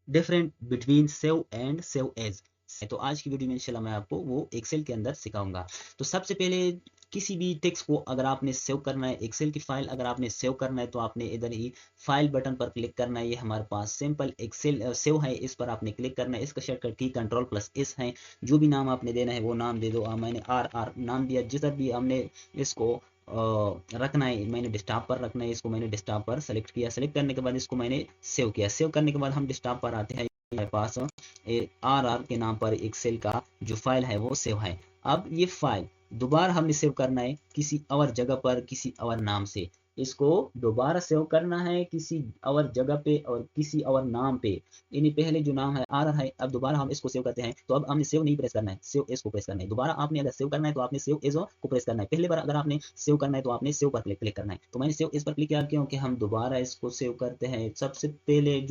Different between save and save as. तो आज की वीडियो में इंशाल्लाह मैं आपको वो एक्सेल के अंदर सिखाऊंगा। तो सबसे पहले किसी भी टेक्स्ट को अगर आपने सेव करना है, एक्सेल की फाइल अगर आपने सेव करना है तो आपने इधर ही फाइल बटन पर क्लिक करना है। ये हमारे पास सिंपल एक्सेल सेव है, इस पर आपने क्लिक करना है। इसका शॉर्टकट की कंट्रोल+S है। जो भी नाम आपने देना है वो नाम दे दो। मैंने RR नाम दिया। जितना भी हमने इसको रखना है, मैंने डेस्कटॉप पर रखना है, इसको मैंने डेस्कटॉप पर सेलेक्ट किया। सेलेक्ट करने के बाद इसको मैंने सेव किया। सेव करने के बाद हम डेस्कटॉप पर आते हैं। हमारे पास RR के नाम पर एक्सेल का जो फाइल है वो सेव है। अब ये फाइल दोबारा हमने सेव करना है किसी और जगह पर, किसी और नाम से। इसको दोबारा सेव करना है किसी और जगह पे और किसी और नाम पे। यानी पहले जो नाम है RR है, अब दोबारा हम इसको सेव करते हैं तो अब हमने सेव नहीं प्रेस करना है, सेव एस को प्रेस करना है। दोबारा आपने अगर सेव करना है तो आपने सेव एस को प्रेस करना है। पहली बार अगर आपने सेव करना है तो आपने सेव पर क्लिक करना है। तो मैंने सेव एस पर क्लिक किया क्योंकि हम दोबारा इसको सेव करते हैं। सबसे पहले